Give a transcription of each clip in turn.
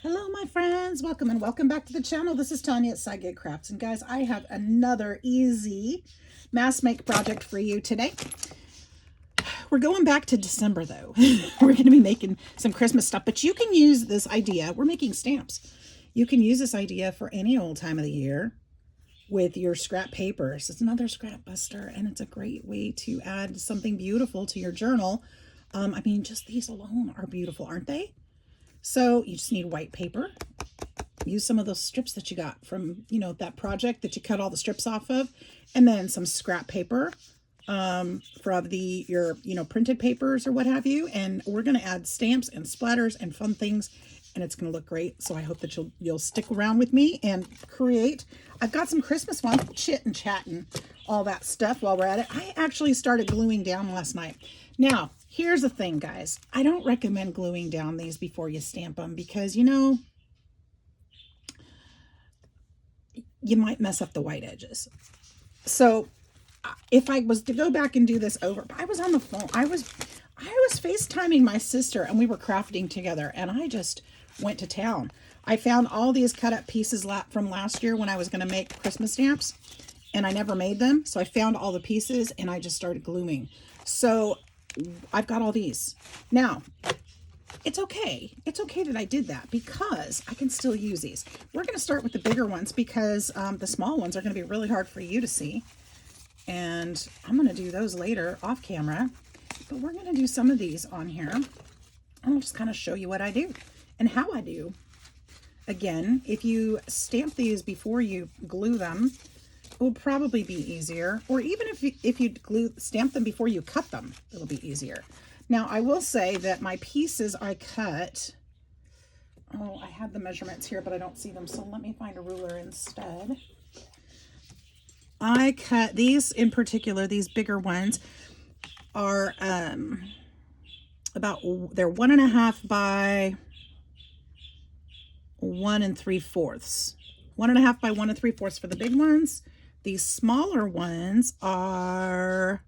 Hello, my friends. Welcome and welcome back to the channel. This is Tanya at Sidegigcrafts. And guys, I have another easy mass make project for you today. We're going back to December though. We're going to be making some Christmas stuff, but you can use this idea. We're making stamps. You can use this idea for any old time of the year with your scrap papers. It's another scrap buster, and it's a great way to add something beautiful to your journal. I mean, just these alone are beautiful, aren't they? So you just need white paper. Use some of those strips that you got from, that project that you cut all the strips off of, and then some scrap paper from your printed papers or what have you. And we're going to add stamps and splatters and fun things, and it's going to look great. So I hope that you'll stick around with me and create. I've got some Christmas fun, chit and chatting, all that stuff while we're at it. I actually started gluing down last night. Now, here's the thing, guys. I don't recommend gluing down these before you stamp them because, you might mess up the white edges. So if I was to go back and do this over, I was on the phone. I was FaceTiming my sister, and we were crafting together, and I just went to town. I found all these cut up pieces from last year when I was going to make Christmas stamps, and I never made them. So I found all the pieces, and I just started gluing. So I've got all these. Now, it's okay. It's okay that I did that because I can still use these. We're going to start with the bigger ones because the small ones are going to be really hard for you to see. And I'm going to do those later off camera. But we're going to do some of these on here. And I'll just kind of show you what I do and how I do. Again, if you stamp these before you glue them, it will probably be easier. Or even if you stamp them before you cut them, it'll be easier. Now, I will say that my pieces I cut, I had the measurements here, but I don't see them. So let me find a ruler instead. I cut these in particular, these bigger ones are they're 1.5 by 1 3/4. 1.5 by 1 3/4 for the big ones. These smaller ones are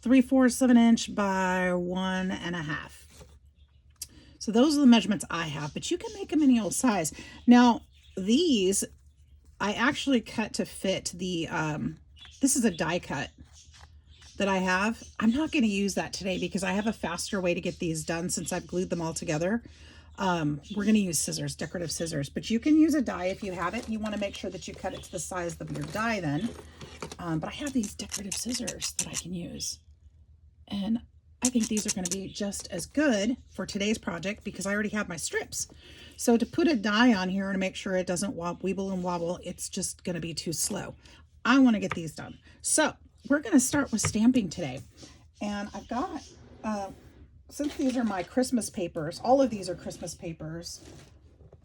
3/4 of an inch by 1.5. So those are the measurements I have, but you can make them any old size. Now, these I actually cut to fit the, this is a die cut that I have. I'm not going to use that today because I have a faster way to get these done since I've glued them all together. We're going to use scissors, decorative scissors, but you can use a die if you have it. You want to make sure that you cut it to the size of your die then. But I have these decorative scissors that I can use. And I think these are going to be just as good for today's project because I already have my strips. So to put a die on here and make sure it doesn't weeble and wobble, it's just going to be too slow. I want to get these done. So we're going to start with stamping today. And I've got, since these are my Christmas papers, all of these are Christmas papers,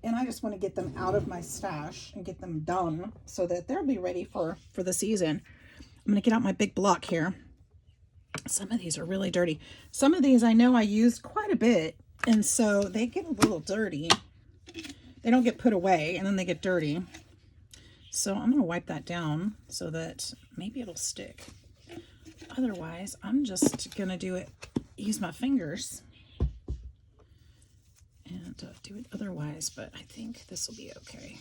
and I just want to get them out of my stash and get them done so that they'll be ready for the season. I'm going to get out my big block here. Some of these are really dirty. Some of these I know I used quite a bit, and so they get a little dirty. They don't get put away, and then they get dirty. So I'm going to wipe that down so that maybe it'll stick. Otherwise, I'm just going to use my fingers and do it otherwise, but I think this will be okay.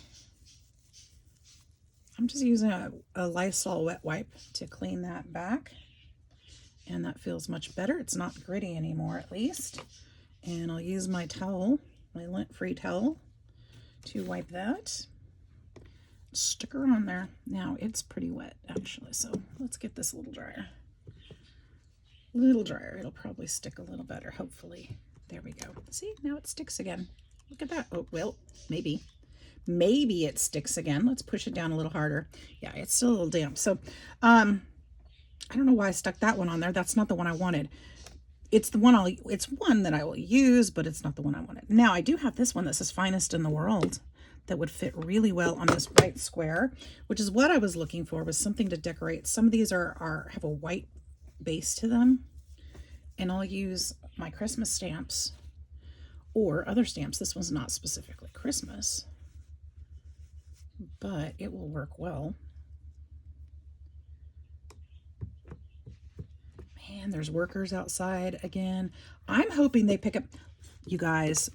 I'm just using a Lysol wet wipe to clean that back. And that feels much better. It's not gritty anymore, at least. And I'll use my towel, my lint-free towel, to wipe that. Stick her on there. Now, it's pretty wet, actually, so let's get this a little drier. A little drier. It'll probably stick a little better, hopefully. There we go. See, now it sticks again. Look at that. Oh, well, maybe. Maybe it sticks again. Let's push it down a little harder. Yeah, it's still a little damp. So, I don't know why I stuck that one on there. That's not the one I wanted. It's the one it's one that I will use, but it's not the one I wanted. Now I do have this one that says Finest in the World that would fit really well on this white square, which is what I was looking for, was something to decorate. Some of these have a white base to them, and I'll use my Christmas stamps or other stamps. This one's not specifically Christmas, but it will work well. Man, there's workers outside again. I'm hoping they pick up, you guys,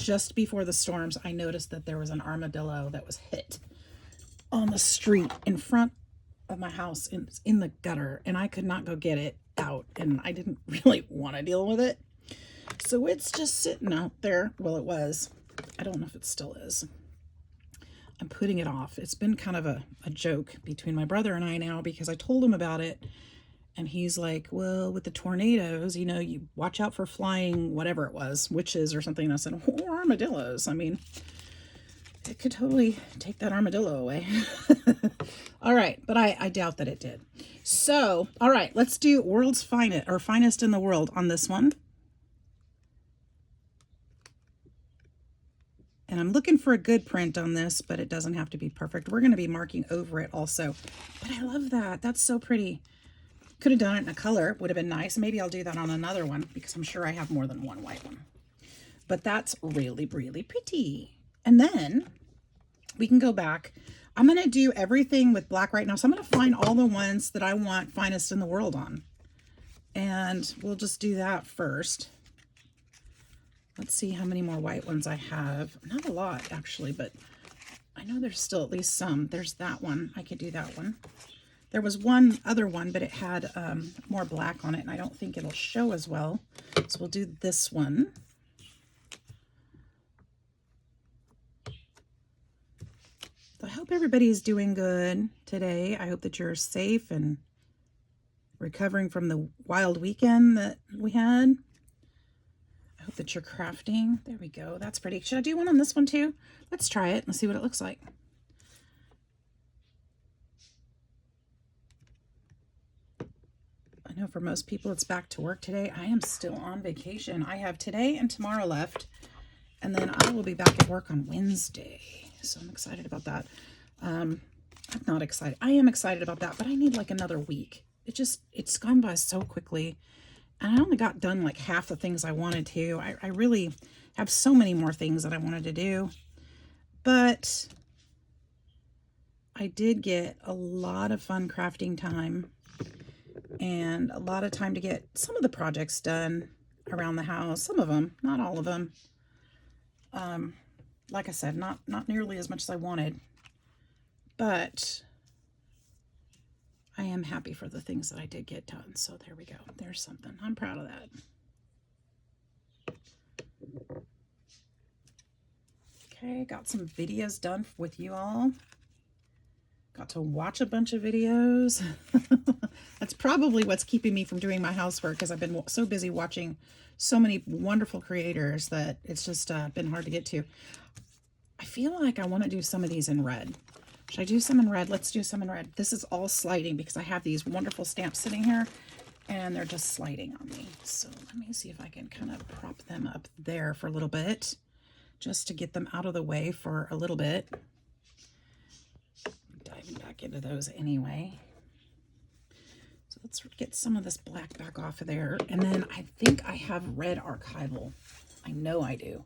just before the storms, I noticed that there was an armadillo that was hit on the street in front of my house in the gutter, and I could not go get it out, and I didn't really want to deal with it. So it's just sitting out there. Well, it was. I don't know if it still is. I'm putting it off. It's been kind of a joke between my brother and I now, because I told him about it, and he's like, well, with the tornadoes, you know, you watch out for flying, whatever it was, witches or something. And I said, oh, armadillos. I mean, it could totally take that armadillo away. All right, but I doubt that it did. So, all right, let's do World's Finest, or Finest in the World on this one. And I'm looking for a good print on this, but it doesn't have to be perfect. We're going to be marking over it also. But I love that. That's so pretty. Could have done it in a color. Would have been nice. Maybe I'll do that on another one, because I'm sure I have more than one white one. But that's really, really pretty. And then we can go back. I'm going to do everything with black right now. So I'm going to find all the ones that I want Finest in the World on. And we'll just do that first. Let's see how many more white ones I have. Not a lot, actually, but I know there's still at least some. There's that one. I could do that one. There was one other one, but it had more black on it, and I don't think it'll show as well. So we'll do this one. So I hope everybody's doing good today. I hope that you're safe and recovering from the wild weekend that we had. I hope that you're crafting. There we go. That's pretty. Should I do one on this one too? Let's try it and see what it looks like. I know for most people it's back to work today. I am still on vacation. I have today and tomorrow left, and then I will be back at work on Wednesday. So I'm excited about that. I'm not excited. I am excited about that, but I need like another week. It's gone by so quickly. And I only got done like half the things I wanted to. I really have so many more things that I wanted to do. But I did get a lot of fun crafting time and a lot of time to get some of the projects done around the house. Some of them, not all of them. Like I said, not nearly as much as I wanted. But I am happy for the things that I did get done. So there we go. There's something. I'm proud of that. Okay, got some videos done with you all. Got to watch a bunch of videos. That's probably what's keeping me from doing my housework, because I've been so busy watching so many wonderful creators that it's just been hard to get to. I feel like I want to do some of these in red. Should I do some in red? Let's do some in red. This is all sliding because I have these wonderful stamps sitting here and they're just sliding on me. So let me see if I can kind of prop them up there for a little bit, just to get them out of the way for a little bit. I'm diving back into those anyway. So let's get some of this black back off of there. And then I think I have red archival. I know I do.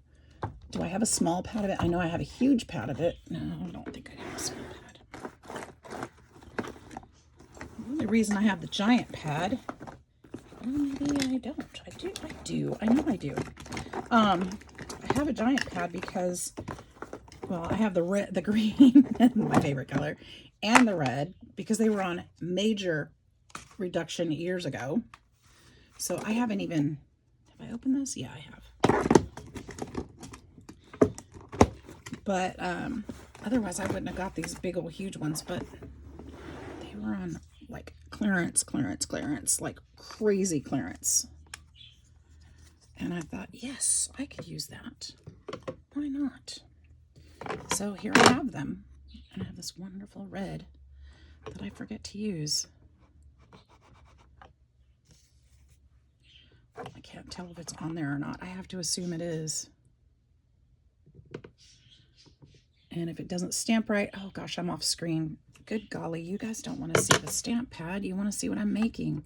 Do I have a small pad of it? I know I have a huge pad of it. No, I don't think I have a small pad. The only reason I have the giant pad, maybe I don't. I do. I know I do. I have a giant pad because, well, I have the red, the green, my favorite color, and the red, because they were on major reduction years ago. So I haven't even, have I opened this? Yeah, I have. But otherwise I wouldn't have got these big old huge ones, but they were on like clearance, like crazy clearance. And I thought, yes, I could use that. Why not? So here I have them. And I have this wonderful red that I forget to use. I can't tell if it's on there or not. I have to assume it is. And if it doesn't stamp right, oh gosh, I'm off screen. Good golly, you guys don't want to see the stamp pad. You want to see what I'm making.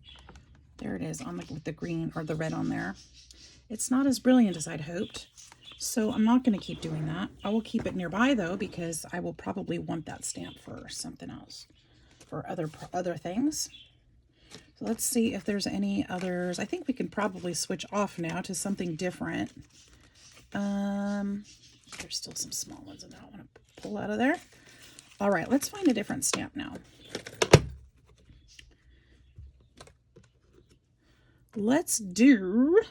There it is on with the green or the red on there. It's not as brilliant as I'd hoped, so I'm not going to keep doing that. I will keep it nearby though, because I will probably want that stamp for something else, for other things. So let's see if there's any others. I think we can probably switch off now to something different. There's still some small ones that I don't want to pull out of there. All right, let's find a different stamp now. Let's do,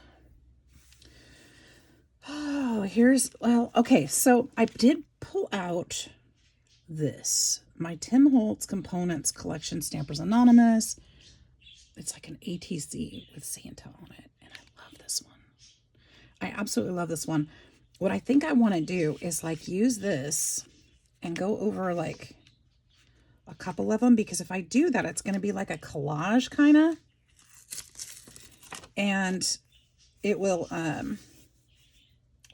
well, okay, so I did pull out this, my Tim Holtz Components Collection Stampers Anonymous. It's like an ATC with Santa on it, and I love this one. I absolutely love this one. What I think I want to do is like use this and go over like a couple of them, because if I do that, it's going to be like a collage kind of, and it will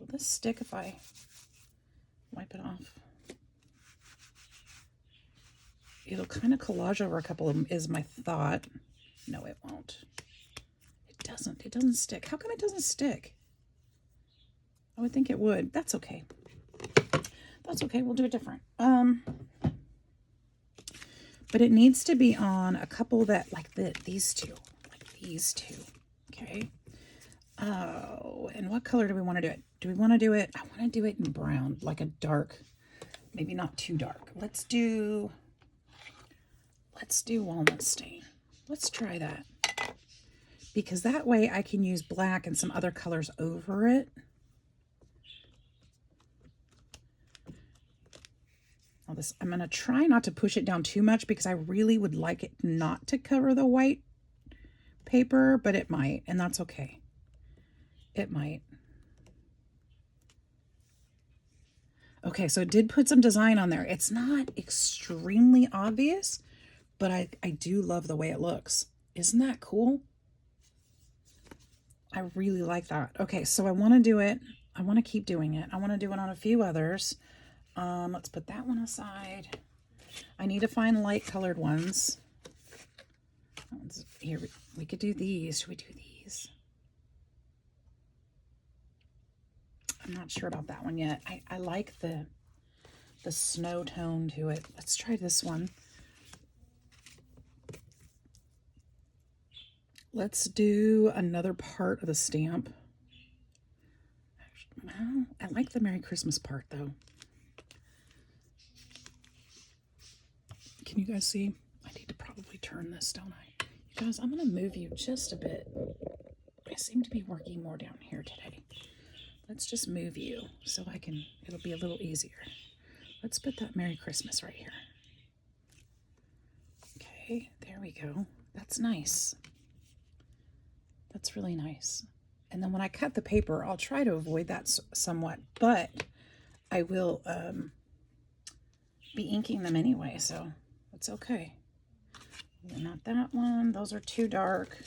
this stick if I wipe it off? It'll kind of collage over a couple of them is my thought. No, it won't. It doesn't stick. How come it doesn't stick? I would think it would. That's okay. That's okay. We'll do it different. But it needs to be on a couple that like these two. Okay. Oh, and what color do we want to do it? Do we want to do it? I want to do it in brown, like a dark, maybe not too dark. Let's do walnut stain. Let's try that. Because that way I can use black and some other colors over it. Now this, I'm going to try not to push it down too much because I really would like it not to cover the white paper, but it might, and that's okay. It might. Okay, so it did put some design on there. It's not extremely obvious, but I do love the way it looks. Isn't that cool? I really like that. Okay, so I want to do it. I want to keep doing it. I want to do it on a few others. Let's put that one aside. I need to find light colored ones. Here, we could do these. Should we do these? I'm not sure about that one yet. I like the snow tone to it. Let's try this one. Let's do another part of the stamp. Well, I like the Merry Christmas part though. Can you guys see? I need to probably turn this, don't I? You guys, I'm going to move you just a bit. I seem to be working more down here today. Let's just move you so it'll be a little easier. Let's put that Merry Christmas right here. Okay, there we go. That's nice. That's really nice. And then when I cut the paper, I'll try to avoid that somewhat, but I will be inking them anyway, so it's okay. Not that one. Those are too dark.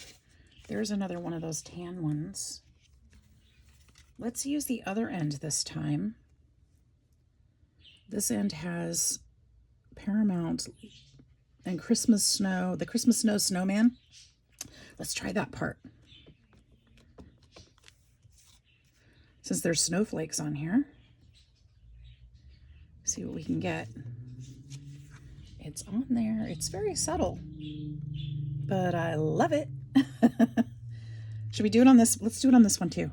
There's another one of those tan ones. Let's use the other end this time. This end has Paramount and Christmas Snow, the Christmas Snow Snowman. Let's try that part. Since there's snowflakes on here, see what we can get. It's on there. It's very subtle, but I love it. Should we do it on this? Let's do it on this one too.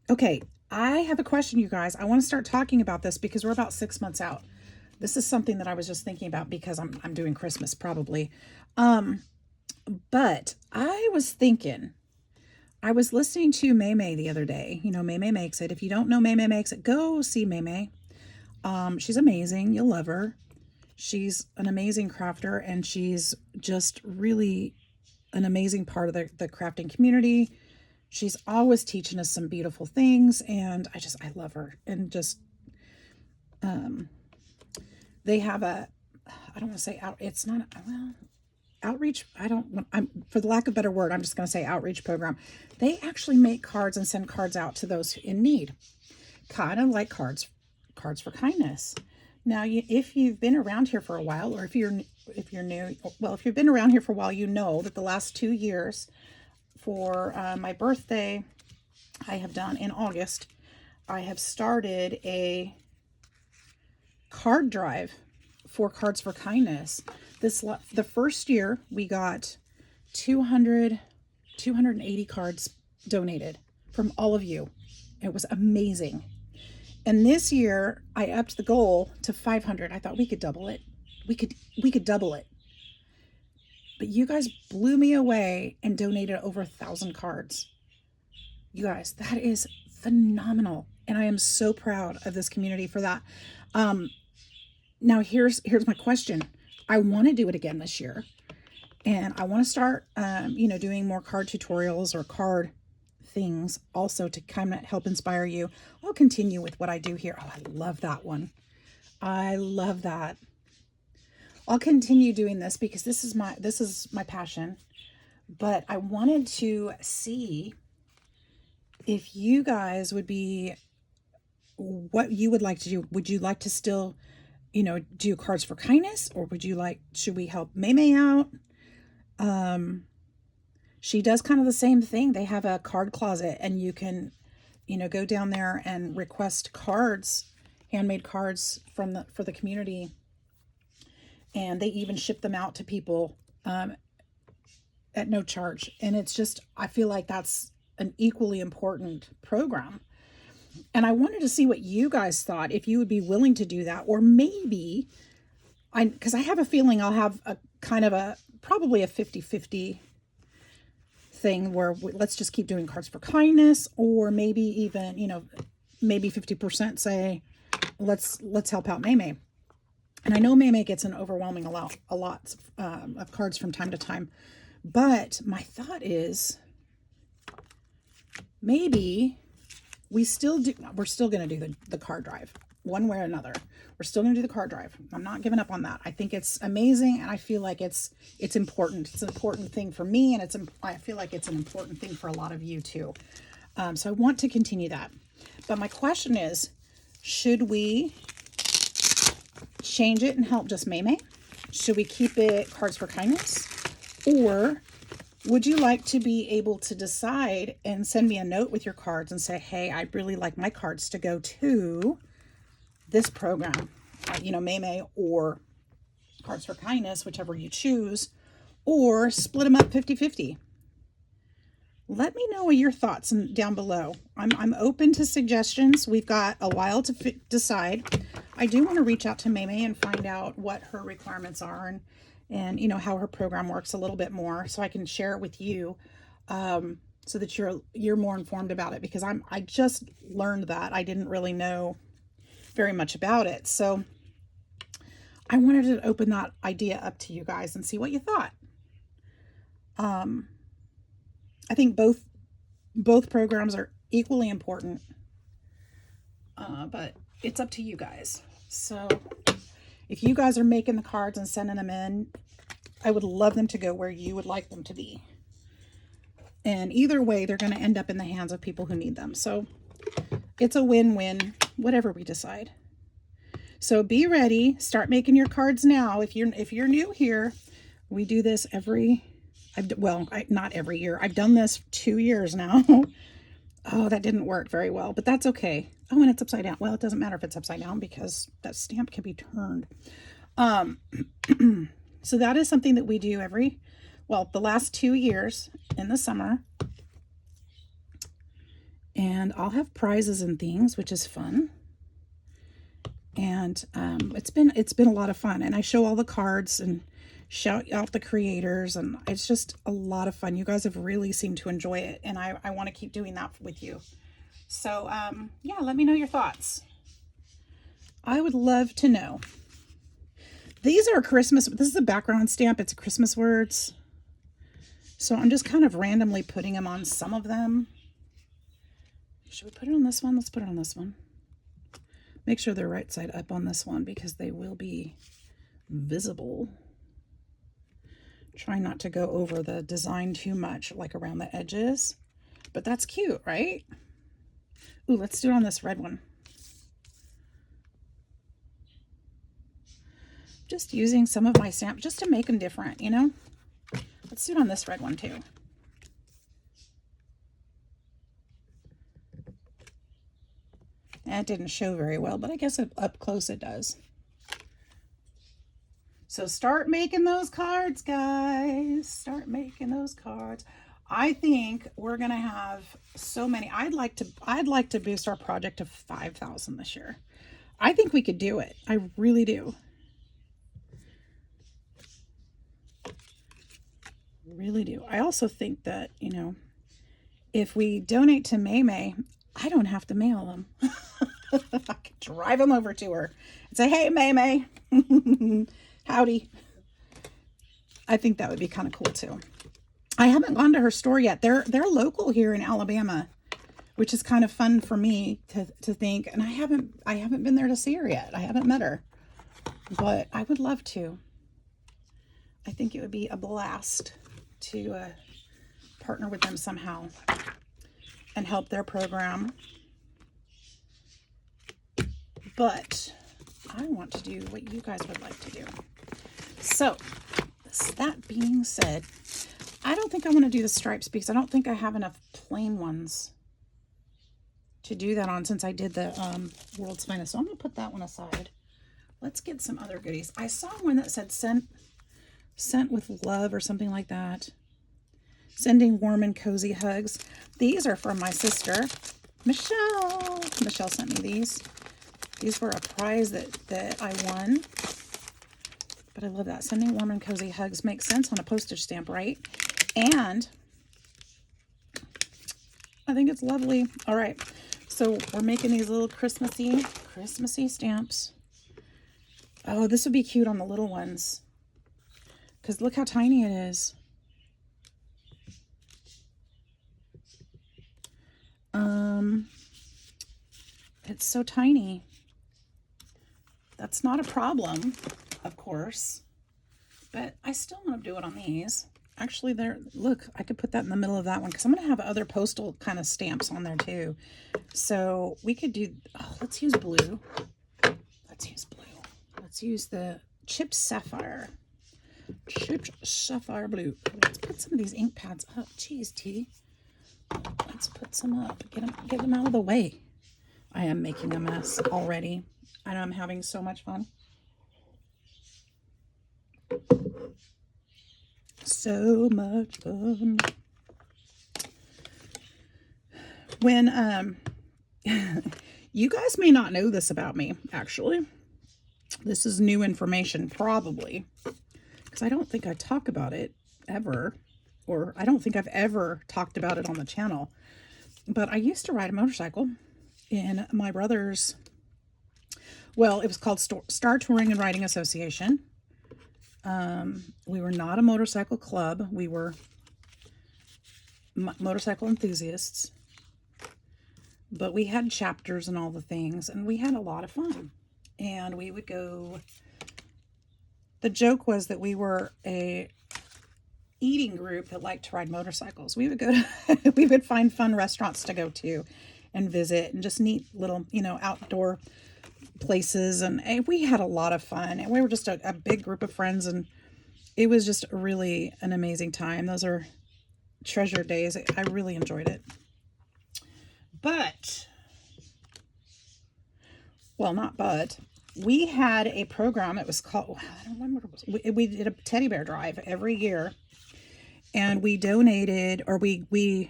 Okay, I have a question, you guys. I want to start talking about this because we're about 6 months out. This is something that I was just thinking about because I'm doing Christmas probably. But I was thinking, I was listening to May May the other day. You know, May May Makes It. If you don't know May May Makes It, go see May May. She's amazing. You'll love her. She's an amazing crafter, and she's just really an amazing part of the crafting community. She's always teaching us some beautiful things, and I love her. And just, they have I don't want to say it's not, well, outreach. For the lack of a better word, I'm just going to say outreach program. They actually make cards and send cards out to those in need. Kind of like cards for kindness. Now, if you've been around here for a while, or if you're new, well, if you've been around here for a while, you know that the last 2 years for my birthday, I have done in August, I have started a card drive for Cards for Kindness. The first year we got 280 cards donated from all of you. It was amazing. And this year I upped the goal to 500. I thought we could double it. We could double it. But you guys blew me away and donated over 1,000 cards. You guys, that is phenomenal. And I am so proud of this community for that. Now here's my question. I want to do it again this year. And I want to start, doing more card tutorials or card things also to kind of help inspire you. I'll continue with what I do here. Oh, I love that one. I love that. I'll continue doing this because this is my passion. But I wanted to see if you guys would be, what you would like to do. Would you like to still, do cards for kindness, or should we help Maymay out? She does kind of the same thing. They have a card closet, and you can, go down there and request cards, handmade cards for the community. And they even ship them out to people at no charge. And it's just, I feel like that's an equally important program. And I wanted to see what you guys thought, if you would be willing to do that, or maybe, because I have a feeling I'll have a kind of probably a 50-50 thing where let's just keep doing cards for kindness, or maybe even, maybe 50% say, let's help out Maymay. And I know Maymay gets an overwhelming a lot of cards from time to time, but my thought is maybe we're still going to do the card drive one way or another. We're still going to do the card drive. I'm not giving up on that. I think it's amazing, and I feel like it's important. It's an important thing for me, and I feel like it's an important thing for a lot of you too. So I want to continue that. But my question is, should we change it and help just Maymay? Should we keep it cards for kindness? Or would you like to be able to decide and send me a note with your cards and say, hey, I'd really like my cards to go to this program, Maymay or cards for kindness, whichever you choose, or split them up 50-50. Let me know your thoughts down below. I'm open to suggestions. We've got a while to decide. I do want to reach out to Maymay and find out what her requirements are and how her program works a little bit more, so I can share it with you, so that you're more informed about it, because I just learned that. I didn't really know very much about it. So I wanted to open that idea up to you guys and see what you thought. I think both programs are equally important, but it's up to you guys. So if you guys are making the cards and sending them in, I would love them to go where you would like them to be. And either way, they're going to end up in the hands of people who need them. So it's a win-win, whatever we decide. So be ready. Start making your cards now. If you're new here, we do this not every year. I've done this 2 years now. Oh, that didn't work very well, but that's okay. Oh, and it's upside down. Well, it doesn't matter if it's upside down because that stamp can be turned. So that is something that we do the last 2 years in the summer. And I'll have prizes and things, which is fun. And it's been a lot of fun. And I show all the cards and shout out the creators, and it's just a lot of fun. You guys have really seemed to enjoy it, and I want to keep doing that with you. So yeah, let me know your thoughts. I would love to know. These are Christmas. This is a background stamp. It's Christmas words. So I'm just kind of randomly putting them on some of them. Should we put it on this one? Let's put it on this one. Make sure they're right side up on this one because they will be visible. Try not to go over the design too much, like around the edges. But that's cute, right? Ooh, let's do it on this red one. Just using some of my stamps just to make them different, Let's do it on this red one too. That didn't show very well, but I guess up close it does. So start making those cards, guys. Start making those cards. I think we're going to have so many. I'd like to boost our project to 5,000 this year. I think we could do it. I really do. Really do. I also think that, you know, if we donate to May, I don't have to mail them. I could drive them over to her and say, hey, May. Howdy. I think that would be kind of cool too. I haven't gone to her store yet. They're local here in Alabama, which is kind of fun for me to think. And I haven't been there to see her yet. I haven't met her, but I would love to. I think it would be a blast to partner with them somehow and help their program. But I want to do what you guys would like to do. So, that being said, I don't think I want to do the stripes because I don't think I have enough plain ones to do that on since I did the World's Finest. So I'm going to put that one aside. Let's get some other goodies. I saw one that said sent with love or something like that. Sending warm and cozy hugs. These are from my sister, Michelle. Michelle sent me these. These were a prize that I won. But I love that. Sending warm and cozy hugs makes sense on a postage stamp, right? And I think it's lovely. All right. So we're making these little Christmassy stamps. Oh, this would be cute on the little ones. Because look how tiny it is. It's so tiny. That's not a problem, of course. But I still want to do it on these. Actually, look, I could put that in the middle of that one because I'm going to have other postal kind of stamps on there too. So we could do, let's use blue. Let's use the chipped sapphire. Chipped sapphire blue. Let's put some of these ink pads up. Jeez, T. Let's put some up. Get them out of the way. I am making a mess already. I know I'm having so much fun. So much fun. When you guys may not know this about me, actually. This is new information, probably, because I don't think I talk about it ever, or I don't think I've ever talked about it on the channel. But I used to ride a motorcycle in my brother's, well, it was called Star Touring and Riding Association. We were not a motorcycle club. We were motorcycle enthusiasts, but we had chapters and all the things, and we had a lot of fun. And we would go, the joke was that we were a eating group that liked to ride motorcycles. We would go to, we would find fun restaurants to go to and visit and just neat little, outdoor places. And we had a lot of fun, and we were just a big group of friends, and it was just really an amazing time. Those are treasured days. I really enjoyed it. But, well, not but, we had a program. It was called, I don't remember what it was. We did a teddy bear drive every year, and we donated, or we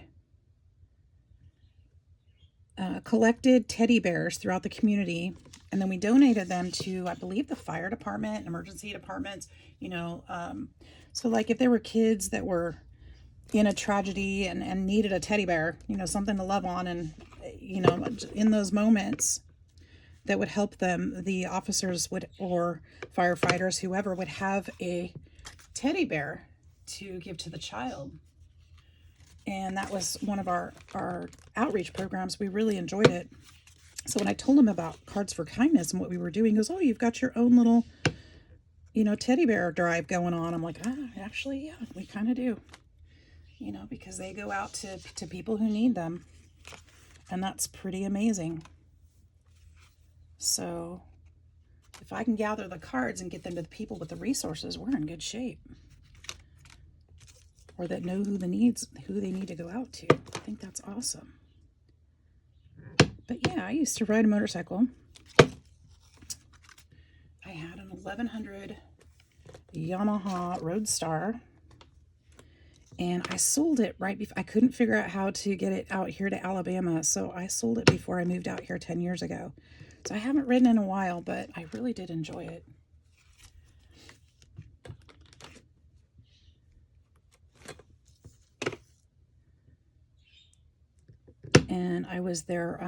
collected teddy bears throughout the community, and then we donated them to, I believe, the fire department, emergency departments, so like if there were kids that were in a tragedy and needed a teddy bear, something to love on, and, in those moments that would help them, the officers or firefighters, whoever, would have a teddy bear to give to the child. And that was one of our outreach programs. We really enjoyed it. So when I told him about Cards for Kindness and what we were doing, he goes, oh, you've got your own little, teddy bear drive going on. I'm like, actually, yeah, we kind of do. Because they go out to people who need them. And that's pretty amazing. So if I can gather the cards and get them to the people with the resources, we're in good shape. Or that know who they need to go out to. I think that's awesome. But yeah, I used to ride a motorcycle. I had an 1100 Yamaha Roadstar. And I sold it right before. I couldn't figure out how to get it out here to Alabama, so I sold it before I moved out here 10 years ago. So I haven't ridden in a while, but I really did enjoy it. And I was there,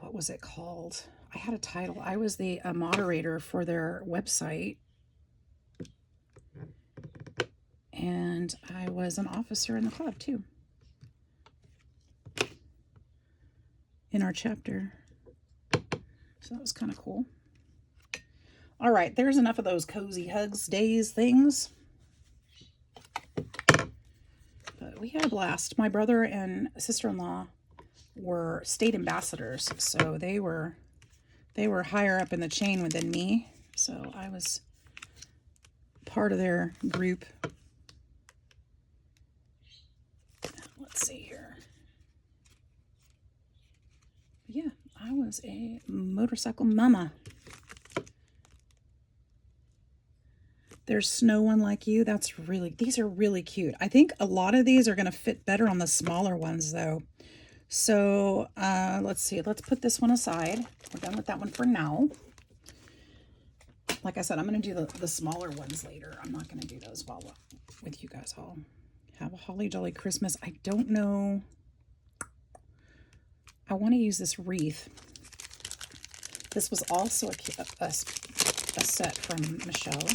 what was it called? I had a title. I was the moderator for their website. And I was an officer in the club too. In our chapter. So that was kind of cool. All right, there's enough of those cozy hugs days things. But we had a blast. My brother and sister-in-law were state ambassadors, so they were higher up in the chain than me. So I was part of their group. Let's see here. Yeah, I was a motorcycle mama. There's Snow Unlike You. These are really cute. I think a lot of these are going to fit better on the smaller ones though. So let's see. Let's put this one aside. We're done with that one for now. Like I said, I'm going to do the smaller ones later. I'm not going to do those while with you guys all. Have a holly jolly Christmas. I don't know. I want to use this wreath. This was also a set from Michelle.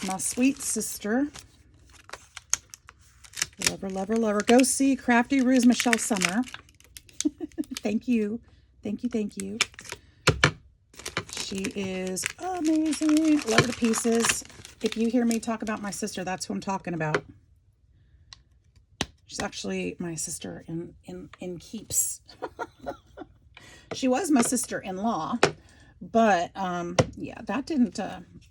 My sweet sister. Lover, lover, lover. Go see Crafty Ruse Michelle Summer. Thank you. Thank you, thank you. She is amazing. Love her to pieces. If you hear me talk about my sister, that's who I'm talking about. She's actually my sister in keeps. She was my sister-in-law, but yeah, that didn't.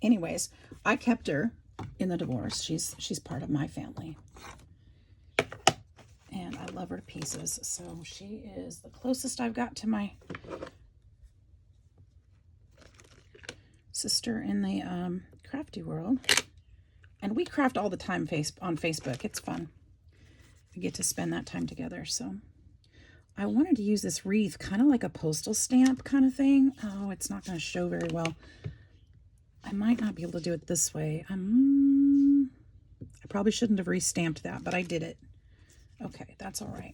Anyways, I kept her in the divorce. She's part of my family, and I love her to pieces. So she is the closest I've got to my sister in the crafty world. And we craft all the time on Facebook. It's fun. We get to spend that time together. So I wanted to use this wreath kind of like a postal stamp kind of thing. Oh, it's not going to show very well. I might not be able to do it this way. I probably shouldn't have re-stamped that, but I did it. Okay, that's all right.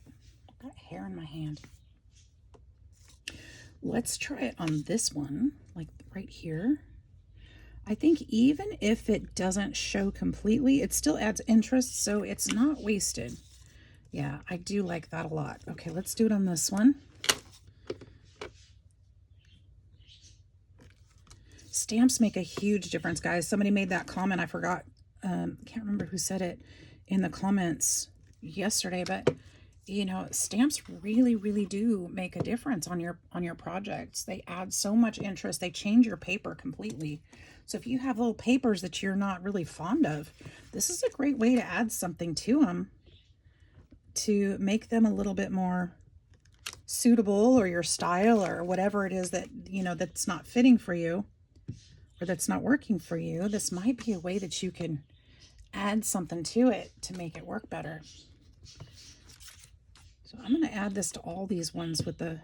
I've got hair in my hand. Let's try it on this one, like right here. I think even if it doesn't show completely, it still adds interest, so it's not wasted. Yeah, I do like that a lot. Okay, let's do it on this one. Stamps make a huge difference, guys. Somebody made that comment. I forgot. Can't remember who said it in the comments yesterday, but you know, stamps really, really do make a difference on your projects. They add so much interest. They change your paper completely. So if you have little papers that you're not really fond of, this is a great way to add something to them to make them a little bit more suitable, or your style, or whatever it is that, you know, that's not fitting for you or that's not working for you. This might be a way that you can add something to it to make it work better. So I'm going to add this to all these ones with the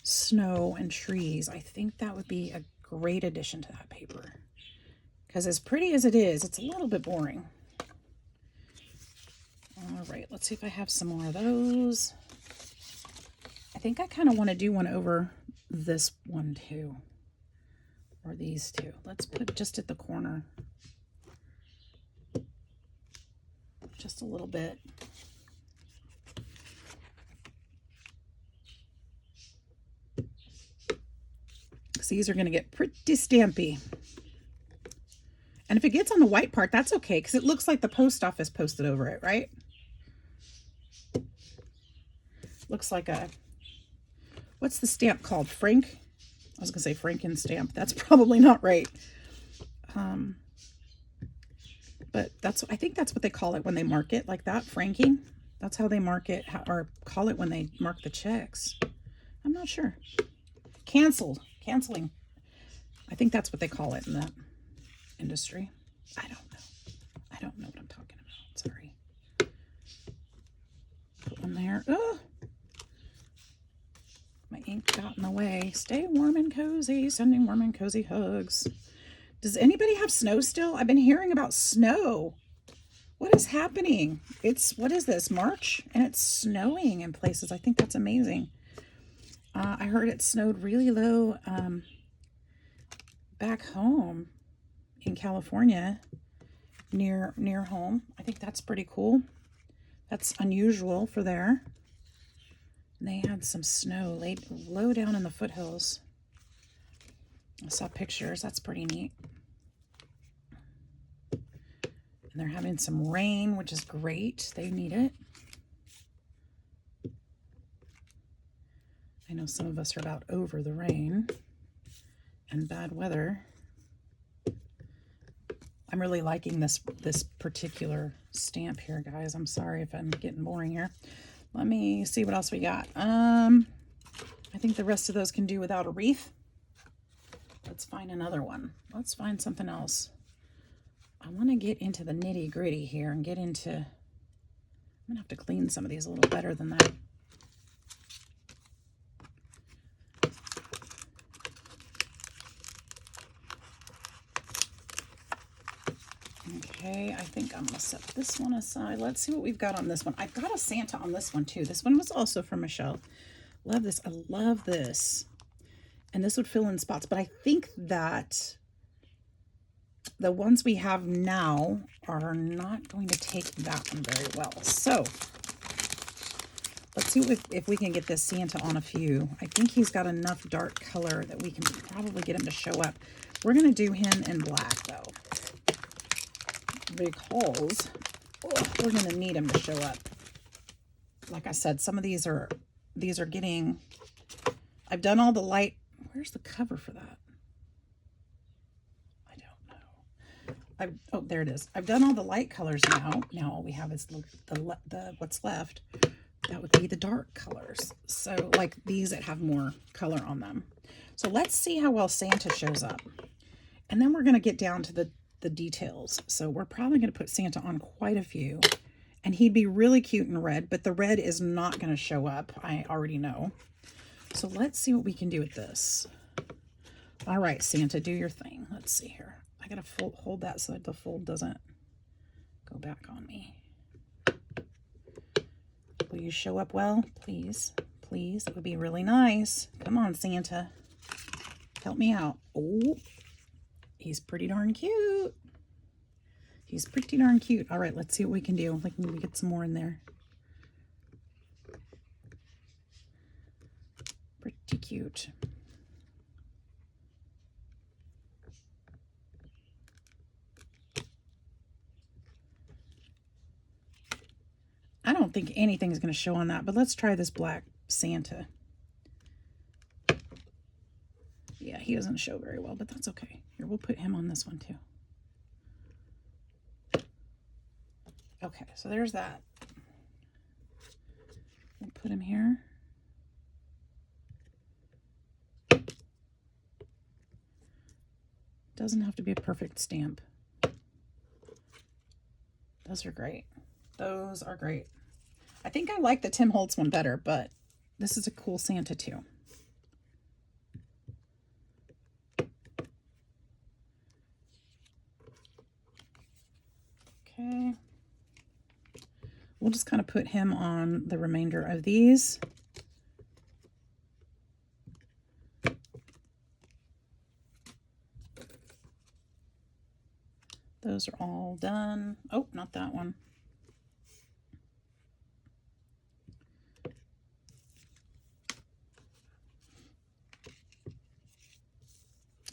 snow and trees. I think that would be a great addition to that paper, because as pretty as it is, it's a little bit boring. All right, let's see if I have some more of those. I think I kind of want to do one over this one too, or these two. Let's put just at the corner, just a little bit. These are going to get pretty stampy. And if it gets on the white part, that's okay, because it looks like the post office posted over it, right? Looks like a, what's the stamp called? Frank? I was going to say Franken stamp. That's probably not right. But I think that's what they call it when they mark it like that, franking. That's how they mark it, or call it when they mark the checks. I'm not sure. Canceling. I think that's what they call it in that. industry. I don't know. I don't know what I'm talking about. Sorry. Put one there. Oh, my ink got in the way. Stay warm and cozy. Sending warm and cozy hugs. Does anybody have snow still? I've been hearing about snow. What is happening? What is this, March? And it's snowing in places. I think that's amazing. I heard it snowed really low back home in California, near home. I think that's pretty cool. That's unusual for there. And they had some snow low down in the foothills. I saw pictures. That's pretty neat. And they're having some rain, which is great. They need it. I know some of us are about over the rain and bad weather. I'm really liking this particular stamp here, guys. I'm sorry if I'm getting boring here. Let me see what else we got. I think the rest of those can do without a wreath. Let's find another one. Let's find something else. I want to get into the nitty gritty here and get into, I'm going to have to clean some of these a little better than that. Okay, I think I'm going to set this one aside. Let's see what we've got on this one. I've got a Santa on this one too. This one was also from Michelle. Love this. I love this. And this would fill in spots, but I think that the ones we have now are not going to take that one very well. So let's see if we can get this Santa on a few. I think he's got enough dark color that we can probably get him to show up. We're going to do him in black though, because we're going to need him to show up. Like I said, some of these are getting, I've done all the light. Where's the cover for that? I don't know. Oh, there it is. I've done all the light colors now. Now all we have is the what's left. That would be the dark colors. So like these that have more color on them. So let's see how well Santa shows up. And then we're going to get down to the details. So we're probably going to put Santa on quite a few. And he'd be really cute in red, but the red is not going to show up. I already know. So let's see what we can do with this. All right, Santa, do your thing. Let's see here. I got to hold that so that the fold doesn't go back on me. Will you show up well? Please, please. It would be really nice. Come on, Santa. Help me out. Oh, he's pretty darn cute. He's pretty darn cute. All right, let's see what we can do. Like, maybe get some more in there. Pretty cute. I don't think anything's going to show on that, but let's try this black Santa. Yeah, he doesn't show very well, but that's okay. Here, we'll put him on this one too. Okay, so there's that. We'll put him here. Doesn't have to be a perfect stamp. Those are great. Those are great. I think I like the Tim Holtz one better, but this is a cool Santa too. Okay. We'll just kind of put him on the remainder of these. Those are all done. Oh, not that one.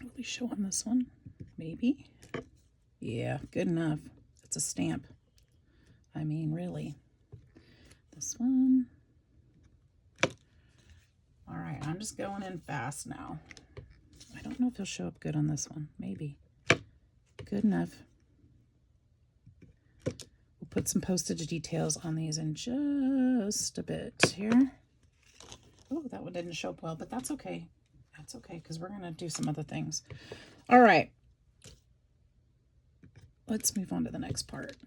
Will we show on this one? Maybe. Yeah, good enough. It's a stamp. I mean, really. This one. All right, I'm just going in fast now. I don't know if he'll show up good on this one. Maybe. Good enough. We'll put some postage details on these in just a bit here. Oh, that one didn't show up well, but that's okay. That's okay, because we're going to do some other things. All right. let's move on to the next part.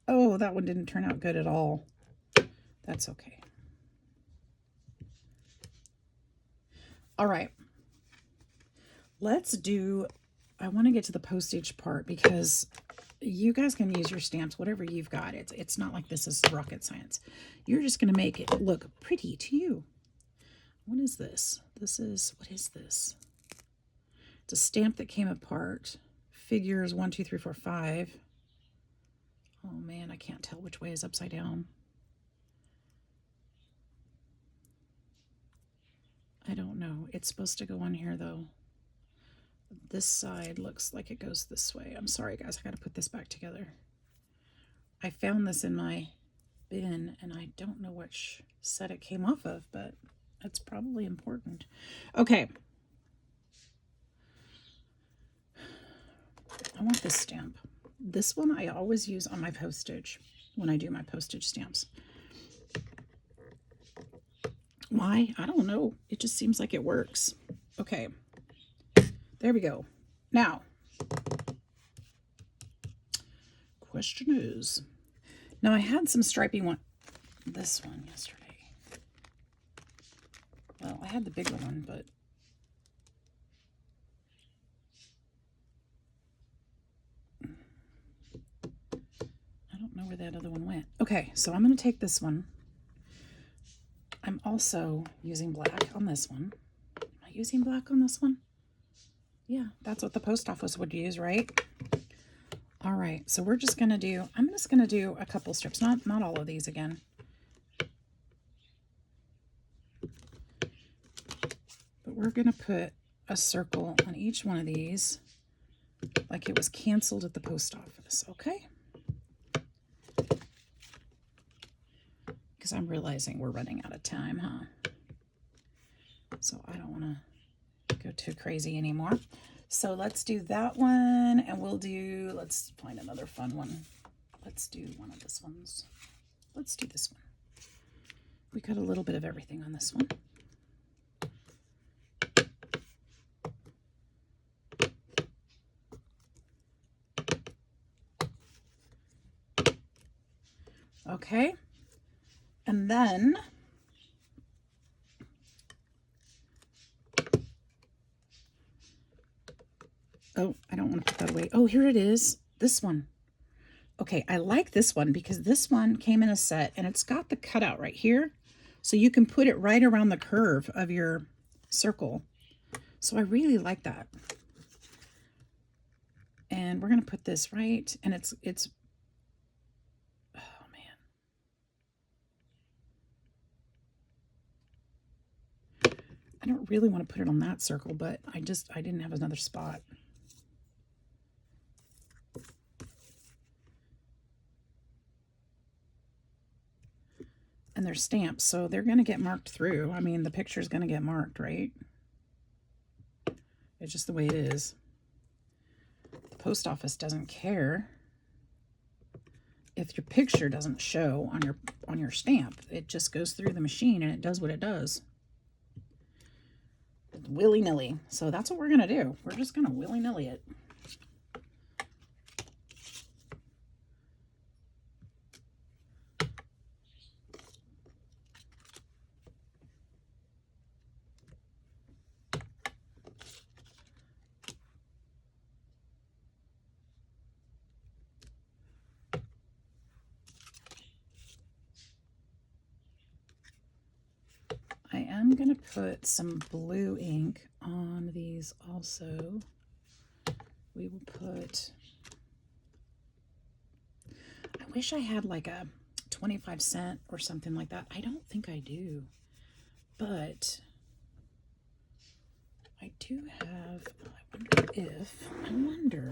Oh, that one didn't turn out good at all. That's okay. All right. Let's do, I want to get to the postage part because you guys can use your stamps, whatever you've got. It's not like this is rocket science. You're just going to make it look pretty to you. What is this? What is this? It's a stamp that came apart. Figures 1, 2, 3, 4, 5. Oh man, I can't tell which way is upside down. I don't know. It's supposed to go on here though. This side looks like it goes this way. I'm sorry guys, I gotta put this back together. I found this in my bin and I don't know which set it came off of, but it's probably important. Okay. I want this stamp. This one I always use on my postage when I do my postage stamps. Why? I don't know. It just seems like it works. Okay. There we go. Now, question is, now I had some stripy one, this one yesterday. Well, I had the bigger one, but I don't know where that other one went. Okay, so I'm going to take this one. I'm also using black on this one. Am I using black on this one? Yeah, that's what the post office would use, right? All right, so we're just going to do, I'm just going to do a couple strips, not all of these again. But we're going to put a circle on each one of these like it was canceled at the post office, okay? Because I'm realizing we're running out of time, huh? So I don't want to go too crazy anymore. So let's do that one, and let's find another fun one. Let's do one of this ones. Let's do this one. We got a little bit of everything on this one. Okay. And then oh, I don't want to put that away. Oh, here it is. This one. Okay, I like this one because this one came in a set and it's got the cutout right here. So you can put it right around the curve of your circle. So I really like that. And we're going to put this right. And it's, oh man. I don't really want to put it on that circle, but I didn't have another spot. And they're stamps, so they're going to get marked through. I mean, the picture's going to get marked, right? It's just the way it is. The post office doesn't care if your picture doesn't show on your stamp. It just goes through the machine and it does what it does. Willy-nilly. So that's what we're going to do. We're just going to willy-nilly it. I am going to put some blue ink on these also. We will put, I wish I had like a 25-cent or something like that. I don't think I do, but I do have, I wonder,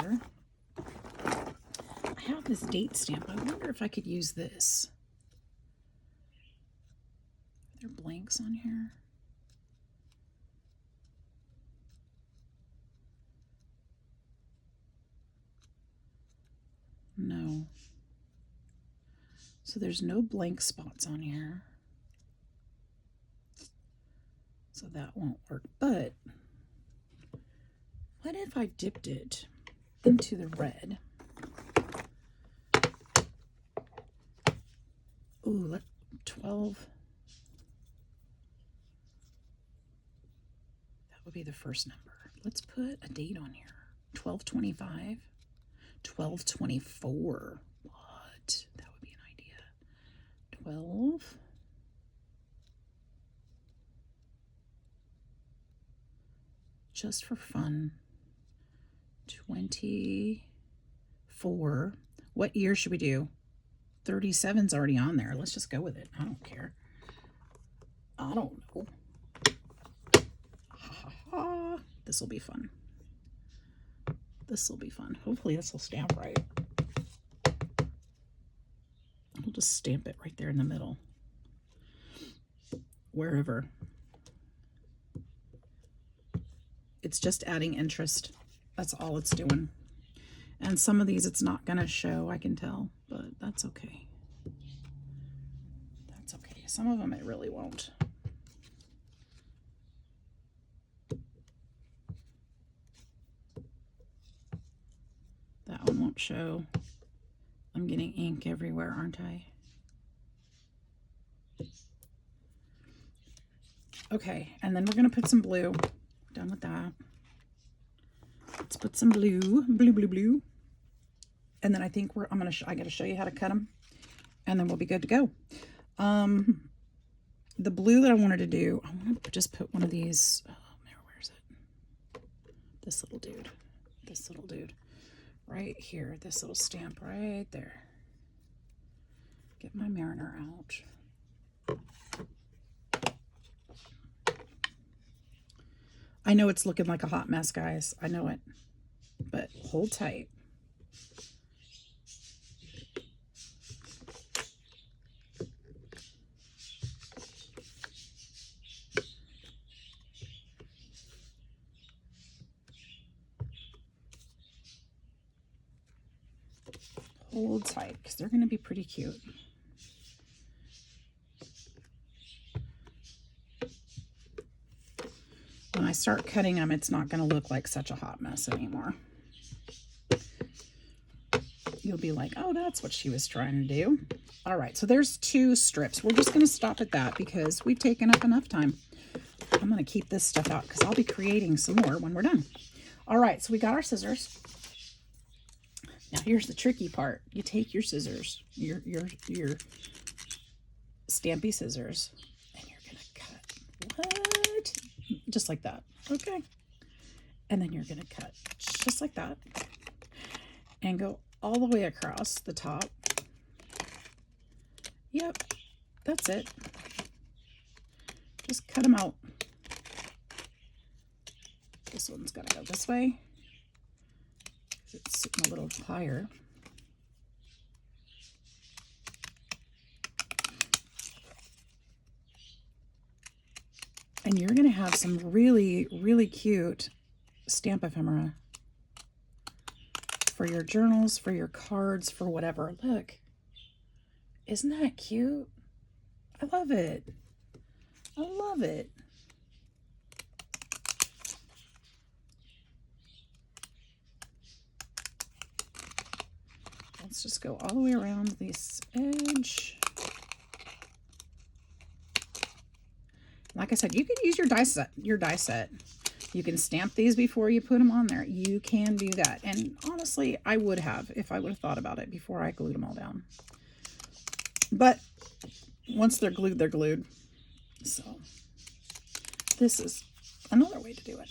I have this date stamp. I wonder if I could use this. Are there blanks on here? No. So there's no blank spots on here. So So that won't work. But what if I dipped it into the red? Ooh, look, 12. That would be the first number. Let's put a date on here. 12/25, 12/24. What? That would be an idea. 12. Just for fun. 24. What year should we do? 37's already on there. Let's just go with it. I don't care. I don't know. Ha ha ha. This will be fun. This will be fun. Hopefully this will stamp right. I'll just stamp it right there in the middle. Wherever. It's just adding interest. That's all it's doing. And some of these it's not going to show, I can tell, but that's okay. That's okay. Some of them it really won't. That one won't show. I'm getting ink everywhere, aren't I? Okay, and then we're going to put some blue. Done with that. Let's put some blue. Blue. And then I think I got to show you how to cut them. And then we'll be good to go. The blue that I wanted to do, I want to just put one of these. Oh, where is it? This little dude. This little dude. Right here. This little stamp right there. Get my mariner out. I know it's looking like a hot mess, guys. I know it. But hold tight. Hold tight, because they're going to be pretty cute. When I start cutting them, it's not going to look like such a hot mess anymore. You'll be like, oh, that's what she was trying to do. All right, so there's 2 strips. We're just going to stop at that because we've taken up enough time. I'm going to keep this stuff out because I'll be creating some more when we're done. All right, so we got our scissors. Now here's the tricky part. You take your scissors, your stampy scissors, and you're going to cut. What? Just like that. Okay. And then you're going to cut just like that and go all the way across the top. Yep. That's it. Just cut them out. This one's going to go this way. It's sitting a little higher. And you're going to have some really, really cute stamp ephemera for your journals, for your cards, for whatever. Look, isn't that cute? I love it. I love it. Let's just go all the way around this edge. Like I said, you could use your die set. You can stamp these before you put them on there. You can do that. And honestly, I would have if I would have thought about it before I glued them all down. But once they're glued, they're glued. So this is another way to do it.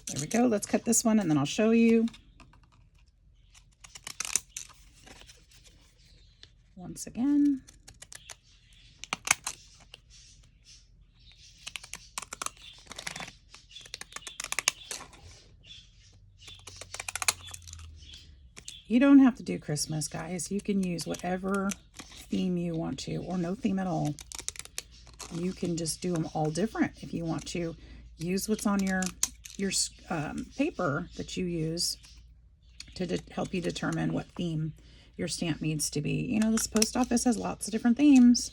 There we go. Let's cut this one and then I'll show you. Once again. You don't have to do Christmas, guys. You can use whatever theme you want to, or no theme at all. You can just do them all different if you want to. Use what's on your paper that you use to help you determine what theme your stamp needs to be. You know, this post office has lots of different themes.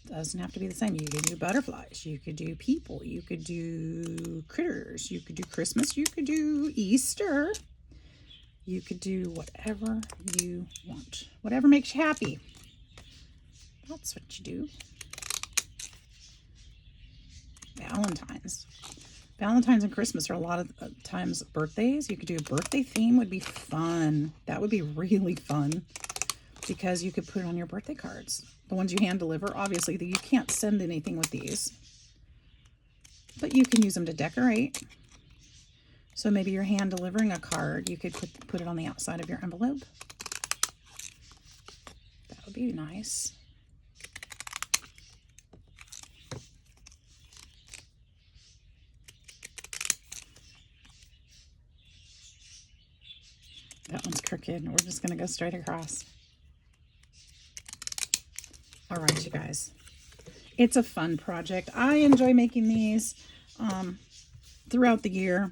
Doesn't have to be the same. You could do butterflies, you could do people, you could do critters, you could do Christmas, you could do Easter, you could do whatever you want, whatever makes you happy. That's what you do. Valentine's and Christmas are a lot of times birthdays. You could do a birthday theme, would be fun. That would be really fun because you could put it on your birthday cards. The ones you hand deliver, obviously, you can't send anything with these, but you can use them to decorate. So maybe you're hand delivering a card, you could put it on the outside of your envelope. That would be nice. That one's crooked. We're just going to go straight across. All right, you guys. It's a fun project. I enjoy making these throughout the year.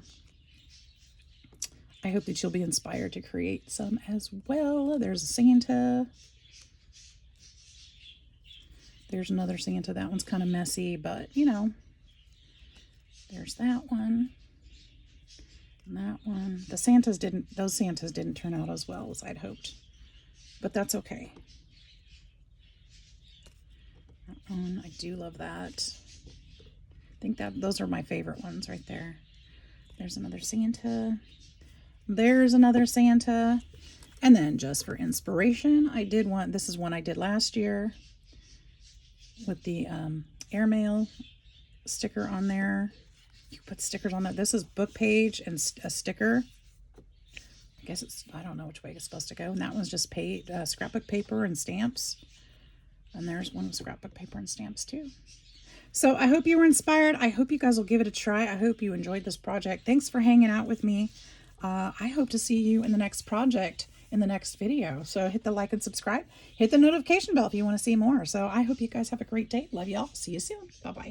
I hope that you'll be inspired to create some as well. There's a Santa. There's another Santa. That one's kind of messy, but you know, there's that one. And that one. Those Santas didn't turn out as well as I'd hoped, but that's okay. That one, I do love that. I think that those are my favorite ones right there. There's another Santa. There's another Santa. And then just for inspiration, I did one. This is one I did last year with the airmail sticker on there. You can put stickers on that. This is book page and a sticker. I guess it's, I don't know which way it's supposed to go. And that one's just scrapbook paper and stamps. And there's one with scrapbook paper and stamps too. So I hope you were inspired. I hope you guys will give it a try. I hope you enjoyed this project. Thanks for hanging out with me. I hope to see you in the next project, in the next video. So hit the like and subscribe. Hit the notification bell if you want to see more. So I hope you guys have a great day. Love y'all. See you soon. Bye-bye.